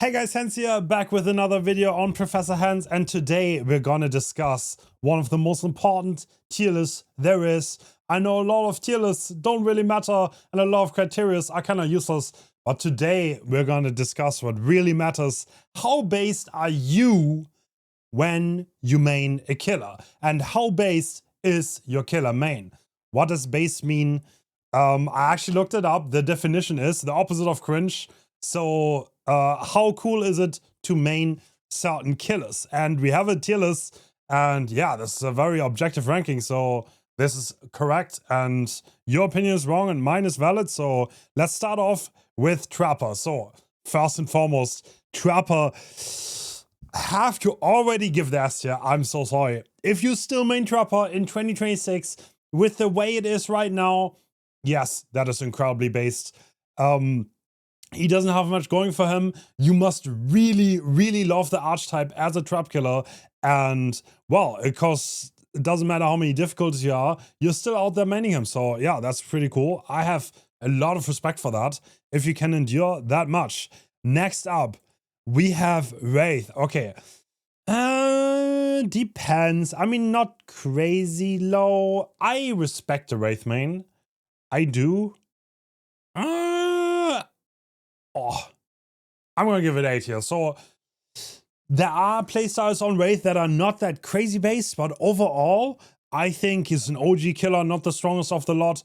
Hey guys, Hens here, back with another video on Professor Hens, and today we're gonna discuss one of the most important tier lists there is. I know a lot of tier lists don't really matter and a lot of criteria are kind of useless, but today we're gonna discuss what really matters. How based are you when you main a killer? And how based is your killer main? What does base mean? I actually looked it up. The definition is the opposite of cringe. So how cool is it to main certain killers? And we have a tier list, and yeah, this is a very objective ranking, so this is correct, and your opinion is wrong and mine is valid. So let's start off with Trapper. So first and foremost, Trapper, have to already give the S tier. I'm so sorry. If you still main Trapper in 2026 with the way it is right now, yes, that is incredibly based. He doesn't have much going for him. You must really, really love the archetype as a trap killer. And, well, it doesn't matter how many difficulties you are, you're still out there maining him. So, yeah, that's pretty cool. I have a lot of respect for that, if you can endure that much. Next up, we have Wraith. Okay. Depends. I mean, not crazy low. I respect the Wraith main. I do. Oh, I'm gonna give it 8 here. So there are playstyles on Wraith that are not that crazy based, but overall, I think he's an OG killer, not the strongest of the lot.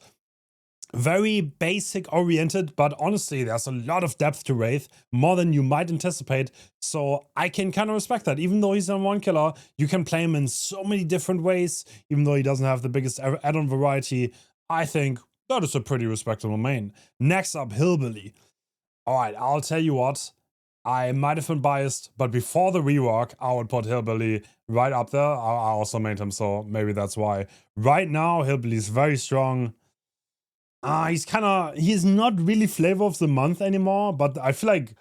Very basic oriented, but honestly, there's a lot of depth to Wraith, more than you might anticipate. So I can kind of respect that. Even though he's a one killer, you can play him in so many different ways, even though he doesn't have the biggest add-on variety. I think that is a pretty respectable main. Next up, Hillbilly. Alright, I'll tell you what, I might have been biased, but before the rework, I would put Hillbilly right up there. I also made him, so maybe that's why. Right now, Hillbilly is very strong. He's not really flavor of the month anymore, but I feel like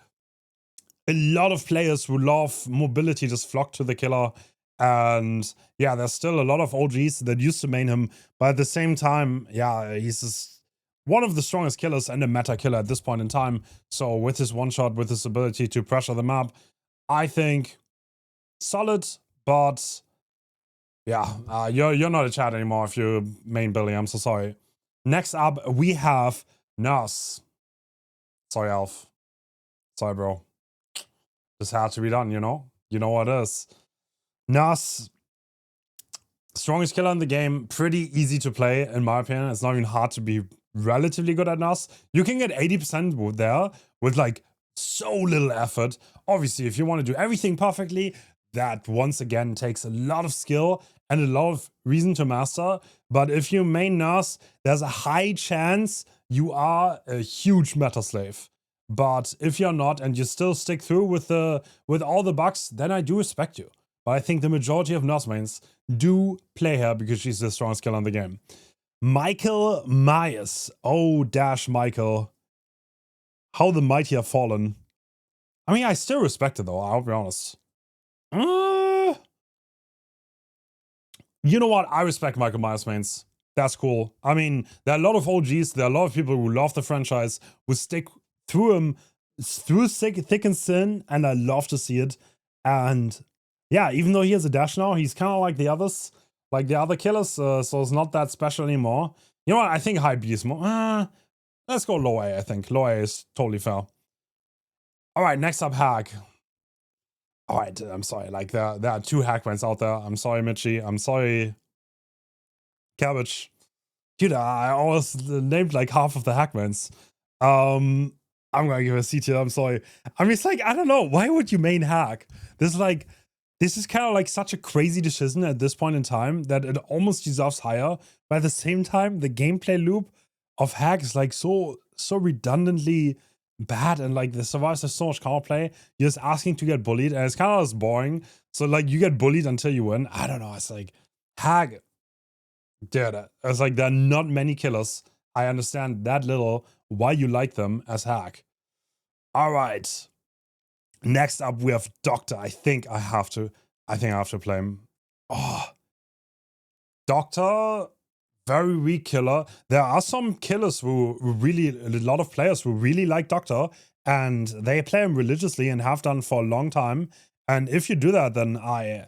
a lot of players who love mobility just flock to the killer. And yeah, there's still a lot of OGs that used to main him, but at the same time, yeah, he's just one of the strongest killers and a meta killer at this point in time. So with his one shot, with his ability to pressure the map, I think solid, but yeah, you're not a chat anymore if you main Billy. I'm so sorry. Next up, we have Nurse. Sorry, Elf. Sorry, bro. This had to be done, you know? You know what it is. Nurse, strongest killer in the game, pretty easy to play, in my opinion. It's not even hard to be relatively good at Nurse. You can get 80% there with like so little effort. Obviously, if you want to do everything perfectly, that once again takes a lot of skill and a lot of reason to master. But if you main Nurse, there's a high chance you are a huge meta slave. But if you're not and you still stick through with all the bugs, then I do respect you. But I think the majority of Nurse mains do play her because she's the strongest killer in the game. Michael Myers. Oh, dash Michael. How the mighty have fallen. I mean, I still respect it though, I'll be honest. You know what? I respect Michael Myers mains. That's cool. I mean, there are a lot of OGs, there are a lot of people who love the franchise, who stick through him, through thick and thin, and I love to see it. And yeah, even though he has a dash now, he's kind of like the others, like the other killers, so it's not that special anymore. You know what? I think high B is more. Let's go low A, I think. Low A is totally fair. Alright, next up, Hack. Alright, I'm sorry. Like, there are two Hackmans out there. I'm sorry, Mitchie. I'm sorry, Cabbage. Dude, I always named like half of the Hackmans. I'm gonna give a C tier. I'm sorry. I mean, it's like, I don't know. Why would you main Hack? This is kind of like such a crazy decision at this point in time that it almost deserves higher. But at the same time, the gameplay loop of Hack is like so redundantly bad, and like the survivors have so much counterplay. You're just asking to get bullied, and it's kind of just boring. So like you get bullied until you win. I don't know. It's like Hack. Dude, it's like there are not many killers. I understand that little why you like them as Hack. All right. Next up, we have Doctor. I think I have to play him. Oh, Doctor, very weak killer. There are some killers who really, a lot of players who really like Doctor, and they play him religiously and have done for a long time. And if you do that, then I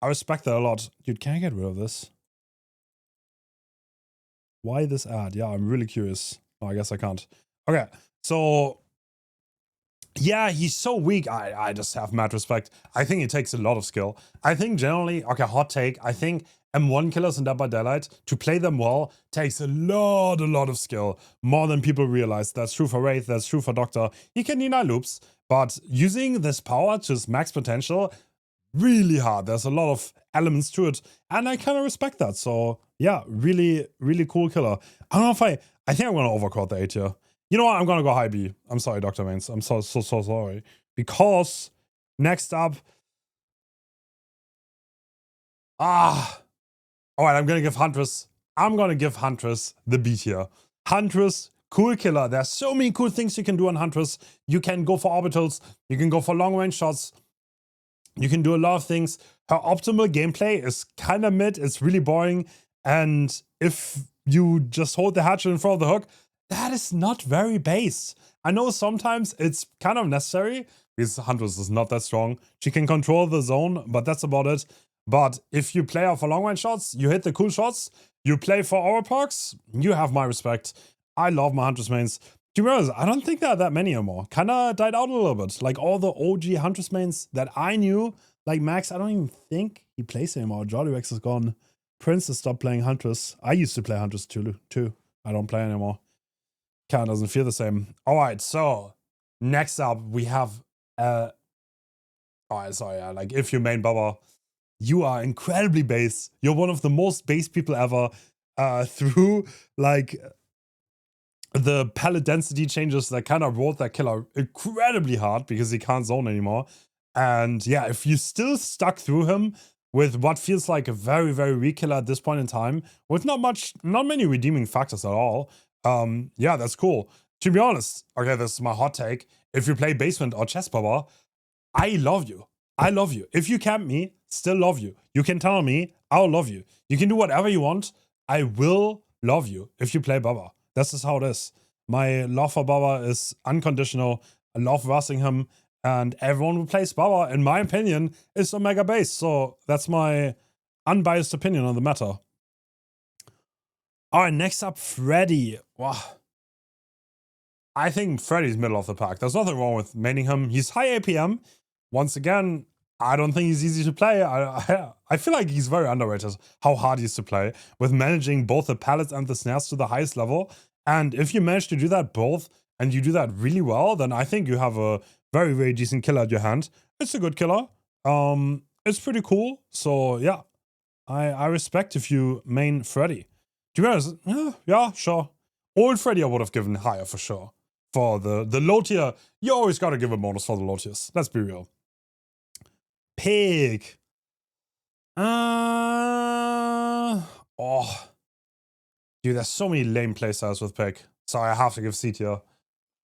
respect that a lot. Dude, can I get rid of this? Why this ad? Yeah, I'm really curious. Oh, I guess I can't. Okay, so yeah, he's so weak. I just have mad respect. I think it takes a lot of skill. I think generally, okay, hot take. I think M1 killers in Dead by Daylight, to play them well, takes a lot of skill. More than people realize. That's true for Wraith, that's true for Doctor. He can deny loops, but using this power to his max potential, really hard. There's a lot of elements to it, and I kind of respect that. So yeah, really cool killer. I don't know if I think I'm gonna overclock the A tier. You know what? I'm gonna go high B. I'm sorry, Dr. Mains. I'm so sorry. Because next up, all right, I'm gonna give Huntress. I'm gonna give Huntress the B tier. Huntress, cool killer. There's so many cool things you can do on Huntress. You can go for orbitals. You can go for long range shots. You can do a lot of things. Her optimal gameplay is kind of mid. It's really boring. And if you just hold the hatchet in front of the hook, that is not very base. I know sometimes it's kind of necessary because Huntress is not that strong. She can control the zone, but that's about it. But if you play her for long range shots, you hit the cool shots, you play for overparks, you have my respect. I love my Huntress mains. To be honest, I don't think there are that many anymore. Kinda died out a little bit. Like all the OG Huntress mains that I knew, like Max, I don't even think he plays anymore. Jolly Rex is gone. Prince has stopped playing Huntress. I used to play Huntress too. I don't play anymore. Kinda doesn't feel the same. Alright, so next up we have like if you main Baba, you are incredibly base. You're one of the most base people ever. Through like the palette density changes that kind of rolled that killer incredibly hard because he can't zone anymore. And yeah, if you still stuck through him with what feels like a very weak killer at this point in time, with not many redeeming factors at all, yeah, that's cool. To be honest, okay, this is my hot take. If you play basement or chess Baba, I love you. I love you. If you camp me, still love you. You can tell me, I'll love you. You can do whatever you want. I will love you if you play Baba. This is how it is. My love for Baba is unconditional. I love versing him. And everyone who plays Baba, in my opinion, is Omega base. So that's my unbiased opinion on the matter. Alright, next up, Freddy. Wow. I think Freddy's middle of the pack. There's nothing wrong with maining him. He's high APM. Once again, I don't think he's easy to play. I feel like he's very underrated, how hard he is to play, with managing both the pallets and the snares to the highest level. And if you manage to do that both, and you do that really well, then I think you have a very decent killer at your hand. It's a good killer. It's pretty cool. So yeah, I respect if you main Freddy. To be honest, yeah, sure. Old Freddy I would have given higher for sure. For the low tier, you always gotta give a bonus for the low tiers. Let's be real. Pig. Oh. Dude, there's so many lame playstyles with Pig. So I have to give C tier.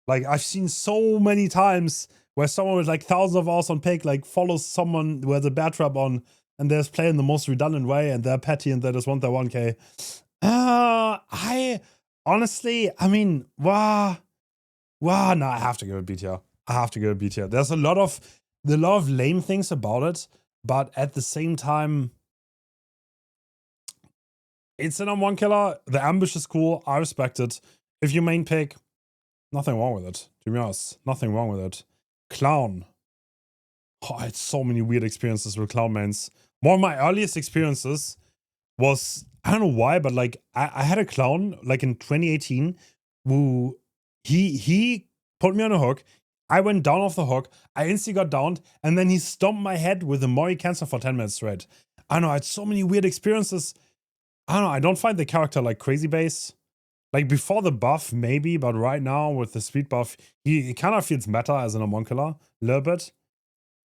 Like, I've seen so many times where someone with like thousands of hours on Pig like follows someone who has a bad trap on and they're just playing the most redundant way and they're petty and they just want their 1k. I honestly, I mean, no, I have to give it B tier. I have to give it B tier. There's a lot of lame things about it, but at the same time, it's an M1 killer. The ambush is cool. I respect it. If you main pick, nothing wrong with it. To be honest, nothing wrong with it. Clown. Oh, I had so many weird experiences with clown mains. One of my earliest experiences was, I don't know why, but like I had a clown like in 2018 who he put me on a hook. I went down off the hook. I instantly got downed, and then he stomped my head with a Mori cancer for 10 minutes straight. I don't know, I had so many weird experiences. I don't know, I don't find the character like crazy base. Like before the buff, maybe, but right now with the speed buff, he kind of feels meta as an homuncular a little bit.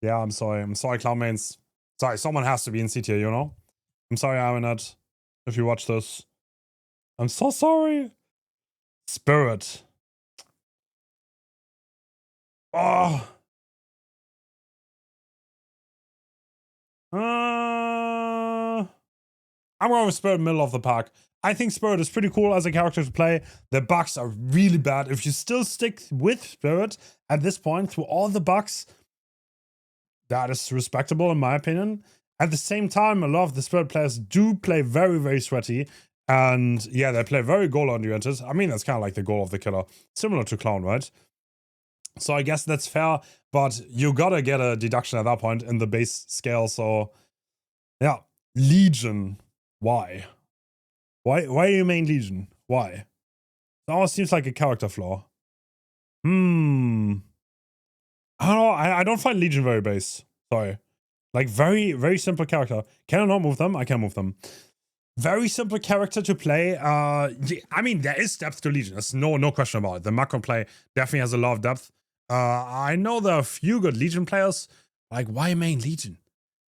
Yeah, I'm sorry, clown mains. Sorry, someone has to be in C tier, you know? I'm sorry, Aminat, if you watch this. I'm so sorry. Spirit. Oh. I'm going with Spirit middle of the pack. I think Spirit is pretty cool as a character to play. The bugs are really bad. If you still stick with Spirit at this point through all the bugs, that is respectable in my opinion. At the same time, a lot of the Spirit players do play very, very sweaty. And yeah, they play very goal-oriented. I mean, that's kind of like the goal of the killer. Similar to Clown, right? So I guess that's fair, but you gotta get a deduction at that point in the base scale. So yeah, Legion. Why? Why are you main Legion? Why? It almost seems like a character flaw. I don't know. I don't find Legion very base. Sorry. Like, very, very simple character. Can I not move them? I can move them. Very simple character to play. I mean, there is depth to Legion. There's no question about it. The macro play definitely has a lot of depth. I know there are a few good Legion players. Like, why main Legion?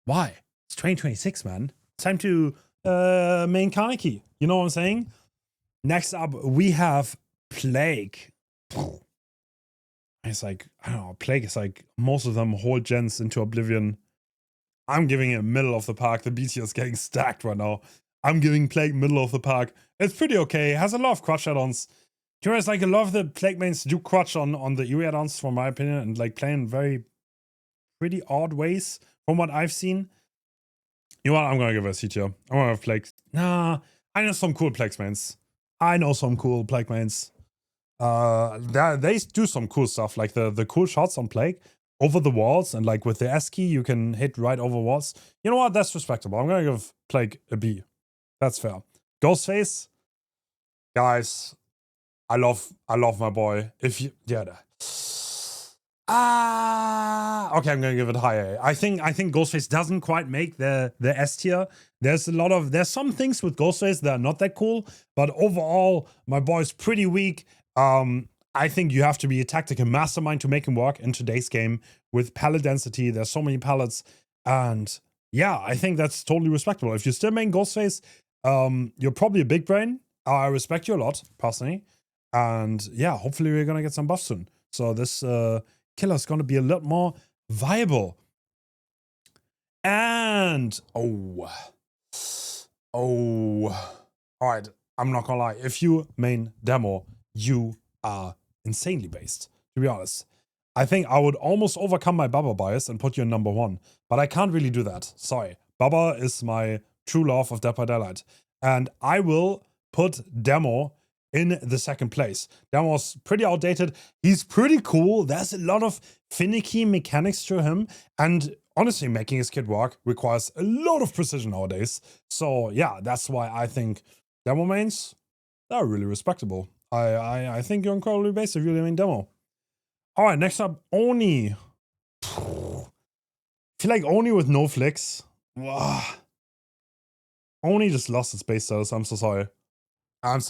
Why? It's 2026, man. It's time to main Kaneki. You know what I'm saying? Next up, we have Plague. It's like, I don't know, Plague is like, most of them hold gens into oblivion. I'm giving it middle of the pack. The BT is getting stacked right now. I'm giving Plague middle of the pack. It's pretty okay. It has a lot of crutch add-ons. To be honest, like, a lot of the Plague mains do crutch on the UE add-ons, from my opinion, and like play in very pretty odd ways from what I've seen. You know what? I'm gonna give it a C tier. I'm gonna have Plague. Nah, I know some cool Plague mains. They do some cool stuff, like the cool shots on Plague over the walls, and like with the S key, you can hit right over walls. You know what? That's respectable. I'm gonna give Plague a B. That's fair. Ghostface, guys, I love my boy. If you, yeah, okay, I'm gonna give it high A. I think Ghostface doesn't quite make the S tier. There's some things with Ghostface that are not that cool, but overall, my boy's pretty weak. I think you have to be a tactical mastermind to make him work in today's game with pallet density. There's so many pallets, and yeah, I think that's totally respectable. If you still main Ghostface, you're probably a big brain. I respect you a lot, personally. And yeah, hopefully we're gonna get some buffs soon. So this killer is gonna be a lot more viable. And alright, I'm not gonna lie. If you main Demo, you are insanely based, to be honest. I think I would almost overcome my Baba bias and put you in number 1, but I can't really do that. Sorry. Baba is my true love of Dead by Daylight. And I will put Demo in the second place. Demo's pretty outdated. He's pretty cool. There's a lot of finicky mechanics to him. And honestly, making his kit work requires a lot of precision nowadays. So yeah, that's why I think Demo mains, they're really respectable. I think you're incredibly based if you really main Demo. Alright, next up, Oni. I feel like Oni with no flicks. Oni just lost its base status. I'm so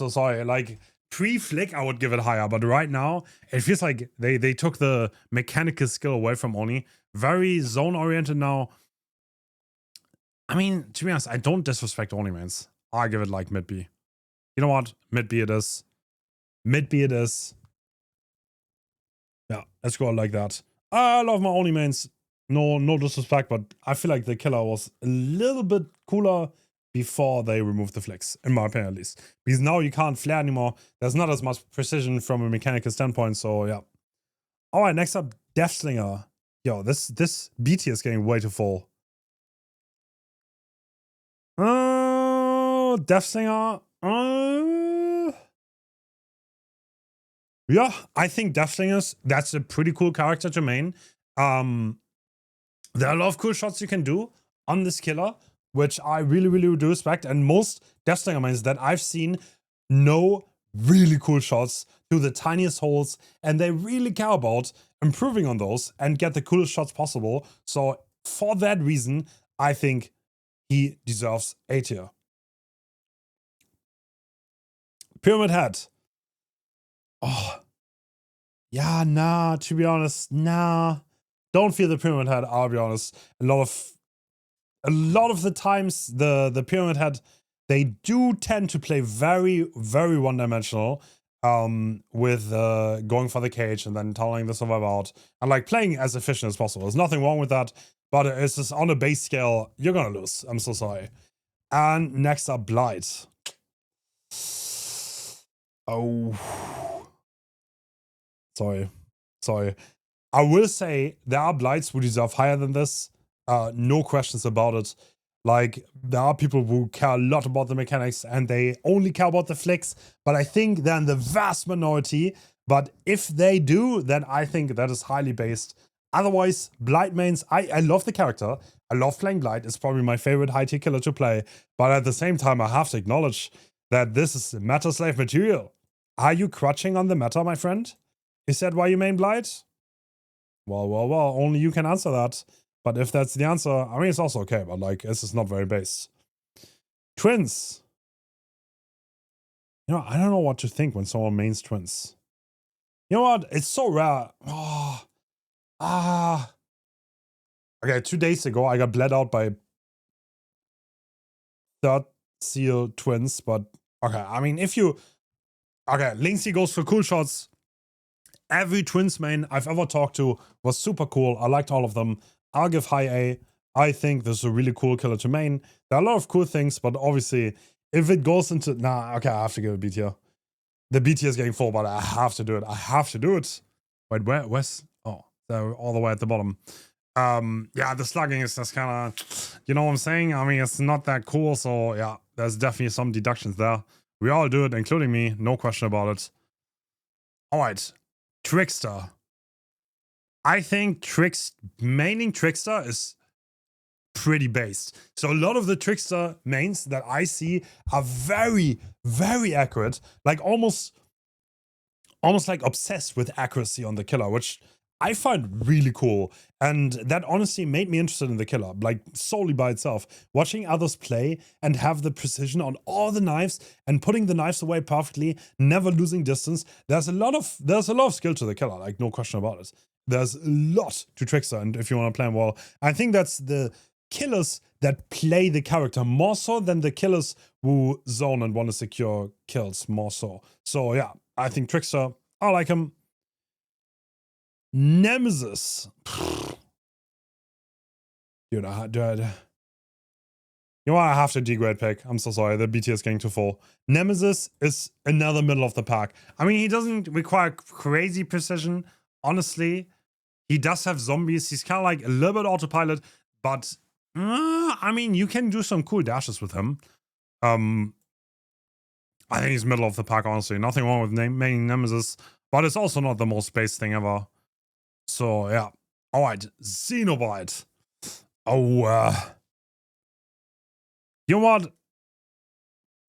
sorry. Like, pre-flick, I would give it higher, but right now, it feels like they took the mechanical skill away from Oni. Very zone-oriented now. I mean, to be honest, I don't disrespect Oni mains. I give it like mid-B. You know what? Mid-B it is. Mid-B it is. Yeah, let's go like that. I love my Oni mains. No disrespect, but I feel like the killer was a little bit cooler before they removed the flicks, in my opinion at least. Because now you can't flare anymore. There's not as much precision from a mechanical standpoint, so yeah. Alright, next up, Deathslinger. Yo, this B tier is getting way too full. Deathslinger. Yeah, I think Deathslingers, that's a pretty cool character to main. There are a lot of cool shots you can do on this killer, which I really do respect. And most Deathslinger mains that I've seen know really cool shots through the tiniest holes, and they really care about improving on those and get the coolest shots possible. So for that reason, I think he deserves A tier. Pyramid Head. Oh, yeah, nah, to be honest, nah. Don't feel the Pyramid Head, I'll be honest. A lot of the times, the Pyramid Head, they do tend to play very one-dimensional, with going for the cage and then tunneling the survivor out, and like playing as efficient as possible. There's nothing wrong with that, but it's just on a base scale, you're gonna lose. I'm so sorry. And next up, Blight. Oh. Sorry. I will say there are Blights who deserve higher than this. No questions about it. Like, there are people who care a lot about the mechanics and they only care about the flicks, but I think they're in the vast minority. But if they do, then I think that is highly based. Otherwise, Blight mains, I love the character. I love playing Blight. It's probably my favorite high tier killer to play. But at the same time, I have to acknowledge that this is meta slave material. Are you crutching on the meta, my friend? Is that why you main Blight? Well, only you can answer that. But if that's the answer, I mean, it's also okay, but like, this is not very based. Twins. You know, I don't know what to think when someone mains twins. You know what? It's so rare. Okay, 2 days ago, I got bled out by third seal twins, but okay, I mean, if you... Okay, Linksy goes for cool shots. Every twins main I've ever talked to was super cool. I liked all of them. I'll give high A. I think this is a really cool killer to main. There are a lot of cool things, but obviously, if it goes into... Nah, okay, I have to give a B tier. The B tier is getting full, but I have to do it. I have to do it. Wait, where's... Oh, they're all the way at the bottom. Yeah, the slugging is just kind of... You know what I'm saying? I mean, it's not that cool, so yeah, there's definitely some deductions there. We all do it, including me. No question about it. Alright. Trickster. I think maining Trickster is pretty based. So a lot of the Trickster mains that I see are very, very accurate. Like almost like obsessed with accuracy on the killer, which I find really cool. And that honestly made me interested in the killer, like solely by itself. Watching others play and have the precision on all the knives and putting the knives away perfectly, never losing distance. There's a lot of skill to the killer, like no question about it. There's a lot to Trickster, and if you want to play him well, I think that's the killers that play the character more so than the killers who zone and want to secure kills more so. So yeah, I think Trickster, I like him. Nemesis. Dude, you know what? I have to degrade pick. I'm so sorry. The BT is getting too full. Nemesis is another middle of the pack. I mean, he doesn't require crazy precision. Honestly, he does have zombies. He's kind of like a little bit autopilot, but I mean, you can do some cool dashes with him. I think he's middle of the pack, honestly. Nothing wrong with maining Nemesis, but it's also not the most based thing ever. So, yeah. Alright, Xenobite. Oh, you know what?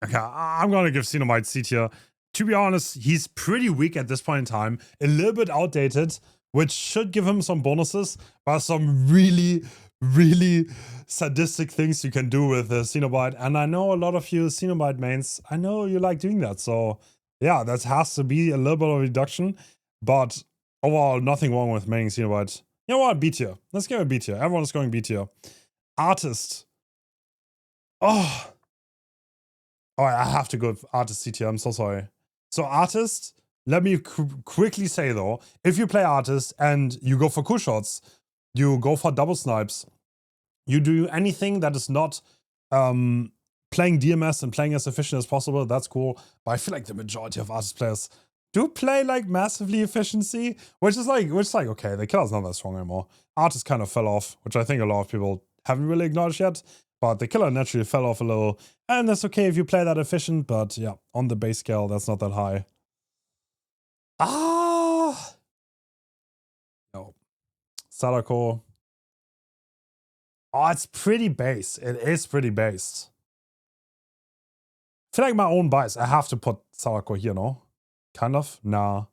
Okay, I'm gonna give Xenobite C tier. To be honest, he's pretty weak at this point in time. A little bit outdated, which should give him some bonuses, but some really, really sadistic things you can do with Xenobite. And I know a lot of you Xenobite mains, I know you like doing that. So, yeah, that has to be a little bit of a reduction. But overall, nothing wrong with maining Xenobite. You know what? B tier. Let's give it B tier. Everyone is going B tier. Artist. Oh, I have to go Artist C tier. I'm so sorry. So Artist, let me quickly say though, if you play Artist and you go for cool shots, you go for double snipes, you do anything that is not playing DMS and playing as efficient as possible, that's cool. But I feel like the majority of Artist players do play like massively efficiency, which is like, okay, the killer's not that strong anymore. Artist kind of fell off, which I think a lot of people haven't really acknowledged yet. But the killer naturally fell off a little. And that's okay if you play that efficient, but yeah, on the base scale, that's not that high. No. Sadako. Oh, it's pretty base. It is pretty based. I feel like my own bias. I have to put Sadako here, no? Kind of? Nah.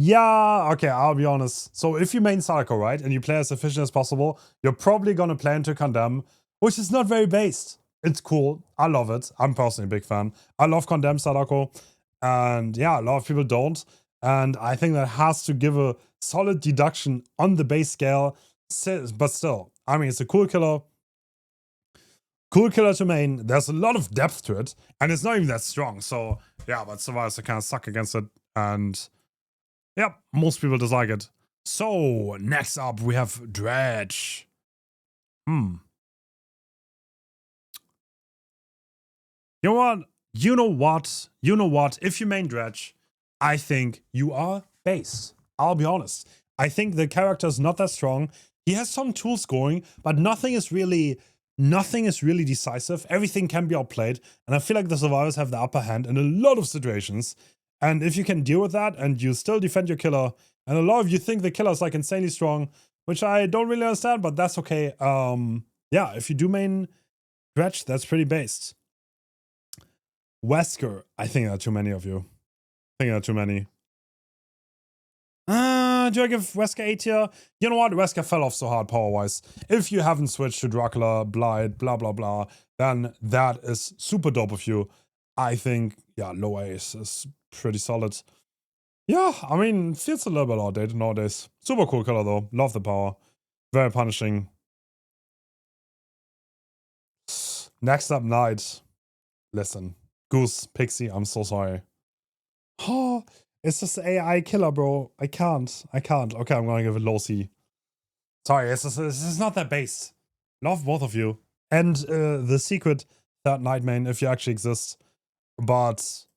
Yeah, okay, I'll be honest. So if you main Sadako, right, and you play as efficient as possible, you're probably gonna play into Condemn, which is not very based. It's cool. I love it. I'm personally a big fan. I love Condemn Sadako. And yeah, a lot of people don't. And I think that has to give a solid deduction on the base scale. But still, I mean, it's a cool killer. Cool killer to main. There's a lot of depth to it. And it's not even that strong. So yeah, but survivors kind of suck against it. And yep, most people dislike it. So, next up we have Dredge. You know what? You know what? You know what? If you main Dredge, I think you are base. I'll be honest. I think the character is not that strong. He has some tools going, but nothing is really decisive. Everything can be outplayed, and I feel like the survivors have the upper hand in a lot of situations. And if you can deal with that and you still defend your killer, and a lot of you think the killer is like insanely strong, which I don't really understand, but that's okay. Yeah, if you do main Dredge, that's pretty based. Wesker, I think there are too many of you. I think there are too many. Do I give Wesker A tier? You know what? Wesker fell off so hard power-wise. If you haven't switched to Dracula, Blight, blah, blah, blah, then that is super dope of you. I think, yeah, low A is pretty solid. Yeah, I mean, feels a little bit outdated nowadays. Super cool killer, though. Love the power. Very punishing. Next up, Knight. Listen. Goose, Pixie, I'm so sorry. Oh, it's just AI killer, bro. I can't. Okay, I'm gonna give it low C. Sorry, it's not that base. Love both of you. And the secret third Night main, if you actually exist. But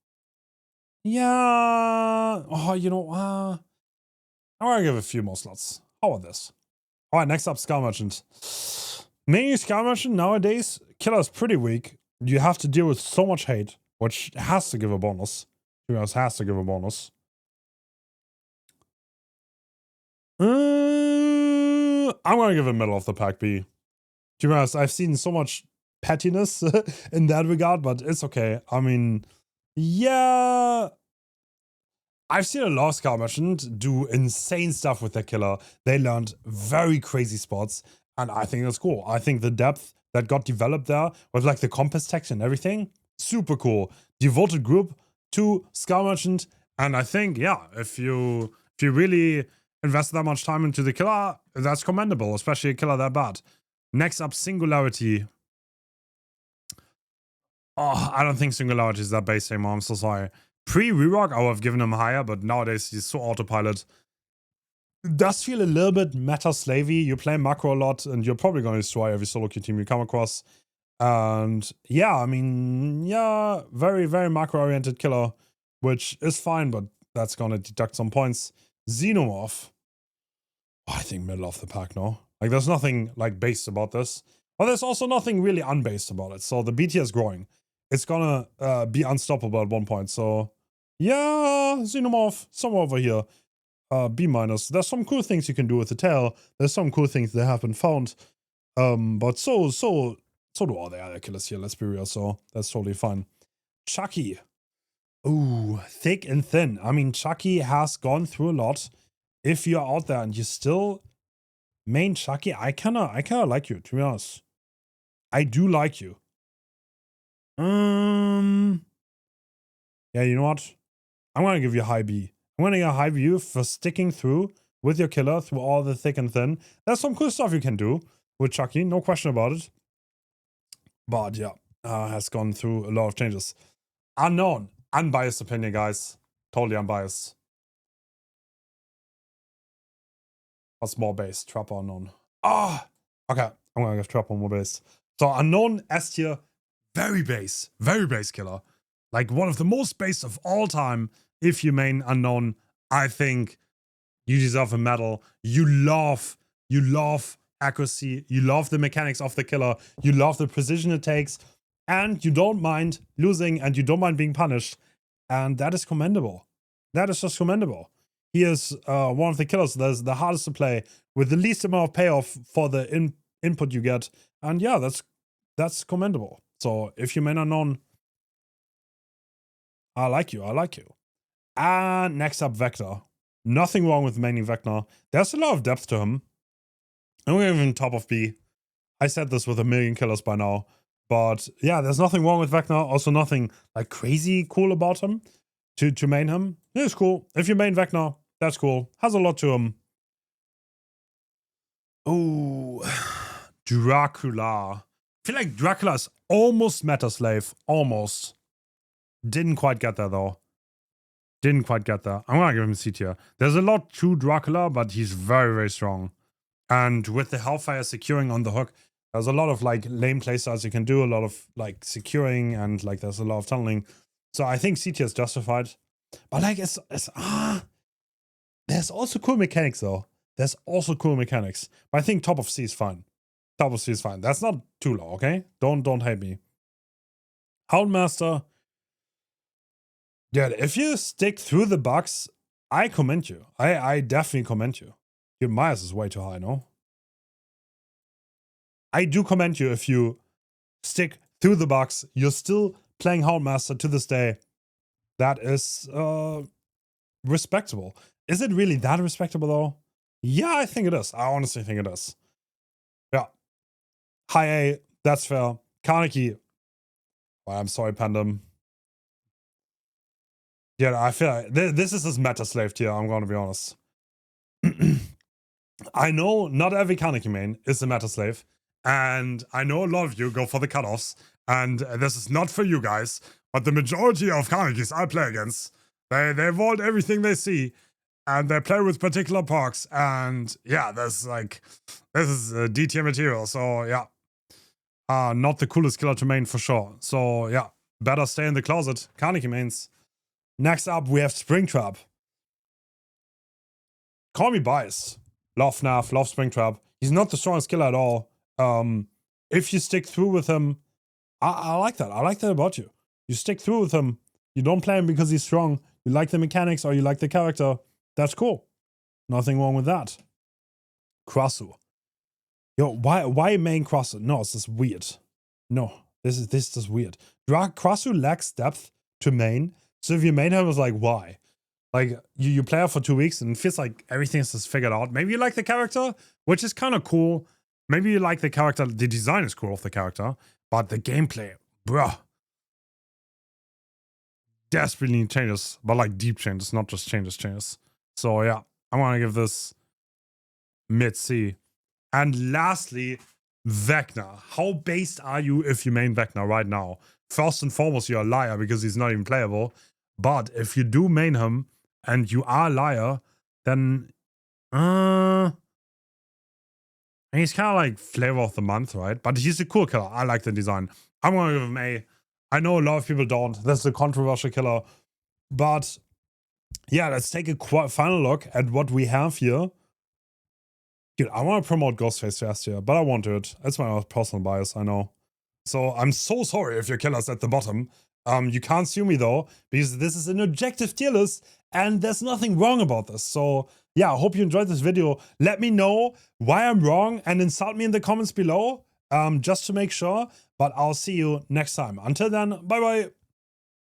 yeah. Oh, you know, I'm gonna give a few more slots. How about this? Alright, next up, Scar Merchant. Mainly Scar Merchant nowadays, killer is pretty weak. You have to deal with so much hate, which has to give a bonus. Has to give a bonus. I'm gonna give it middle of the pack B. To be honest, I've seen so much pettiness in that regard, but it's okay. I mean, yeah. I've seen a lot of Scar Merchant do insane stuff with their killer. They learned very crazy spots, and I think that's cool. I think the depth that got developed there with like the compass text and everything, super cool. Devoted group to Scar Merchant, and I think, yeah, if you really invest that much time into the killer, that's commendable, especially a killer that bad. Next up, Singularity. Oh, I don't think Singularity is that base anymore. I'm so sorry. Pre-Rerock, I would have given him higher, but nowadays he's so autopilot. It does feel a little bit meta-slavey. You play macro a lot, and you're probably going to destroy every solo queue team you come across. And yeah, I mean, yeah, very, very macro-oriented killer, which is fine, but that's going to deduct some points. Xenomorph. Oh, I think middle of the pack, no? Like, there's nothing, like, based about this. But there's also nothing really unbased about it. So the BT is growing. It's gonna be unstoppable at one point. So, yeah, Xenomorph, somewhere over here. B minus. There's some cool things you can do with the tail. There's some cool things that have been found. But so do all the other killers here, let's be real. So that's totally fine. Chucky. Ooh, thick and thin. I mean, Chucky has gone through a lot. If you're out there and you still main Chucky, I kinda like you, to be honest. I do like you. Yeah, you know what? I'm gonna give you a high B. I'm gonna give you a high B for sticking through with your killer through all the thick and thin. There's some cool stuff you can do with Chucky, no question about it. But yeah, has gone through a lot of changes. Unknown. Unbiased opinion, guys. Totally unbiased. What's more based? Trapper Unknown. Ah! Okay, I'm gonna give Trapper more based. So Unknown S tier, very base killer. Like one of the most based of all time. If you main Unknown, I think you deserve a medal. You love accuracy. You love the mechanics of the killer. You love the precision it takes. And you don't mind losing and you don't mind being punished. And that is commendable. That is just commendable. He is one of the killers that's the hardest to play with the least amount of payoff for the input you get. And yeah, that's commendable. So if you main Unknown, I like you. And next up, Vector. Nothing wrong with maining Vector. There's a lot of depth to him. I'm going to give him top of B. I said this with a million killers by now. But yeah, there's nothing wrong with Vector. Also nothing like crazy cool about him. To main him, it's cool. If you main Vector, that's cool. Has a lot to him. Oh, Dracula. I feel like Dracula is almost meta slave. Almost. Didn't quite get there though. Didn't quite get there. I'm gonna give him C tier. There's a lot to Dracula, but he's very, very strong. And with the Hellfire securing on the hook, There's a lot of like lame playstyles you can do, a lot of like securing, and like there's a lot of tunneling. So I think C tier is justified. But like there's also cool mechanics though. There's also cool mechanics. But I think top of C is fine. Top of C is fine. That's not too low, okay? Don't hate me. Houndmaster. Yeah, if you stick through the bugs, I commend you. I definitely commend you. Your Myers is way too high, no? I do commend you if you stick through the bugs. You're still playing Houndmaster to this day. That is respectable. Is it really that respectable though? Yeah, I think it is. I honestly think it is. Yeah. High A, that's fair. Kaneki. Well, I'm sorry, Pandem. Yeah, I feel like this is his meta slave tier, I'm gonna be honest. I know not every Kaneki main is a meta slave, and I know a lot of you go for the cutoffs, and this is not for you guys, but the majority of Kanekis I play against, they vault everything they see, and they play with particular perks, and yeah, this is D tier material, so yeah. Not the coolest killer to main for sure. So yeah, better stay in the closet. Kaneki mains. Next up, we have Springtrap. Call me biased. Love FNAF, love Springtrap. He's not the strongest killer at all. If you stick through with him, I like that. I like that about you. You stick through with him. You don't play him because he's strong. You like the mechanics or you like the character. That's cool. Nothing wrong with that. Krasu. Yo, why main Krasu? No, it's just weird. No, this is just weird. Krasu lacks depth to main. So if you main him, it's like, why? Like, you play her for 2 weeks and it feels like everything's just figured out. Maybe you like the character, which is kind of cool. Maybe you like the character. The design is cool of the character. But the gameplay, bruh. Desperately need changes. But like deep changes, not just changes. So yeah, I'm gonna give this mid-C. And lastly, Vecna. How based are you if you main Vecna right now? First and foremost, you're a liar because he's not even playable. But if you do main him and you are a liar, then he's kind of like flavor of the month, right? But he's a cool killer. I like the design. I'm gonna give him A. I know a lot of people don't. That's a controversial killer. But yeah, let's take a final look at what we have here. Dude, I want to promote Ghostface fast here, but I won't do it. That's my personal bias, I know. So I'm so sorry if your killer's at the bottom. You can't sue me though, because this is an objective tier list, and there's nothing wrong about this. So yeah, I hope you enjoyed this video. Let me know why I'm wrong and insult me in the comments below, just to make sure. But I'll see you next time. Until then, bye bye.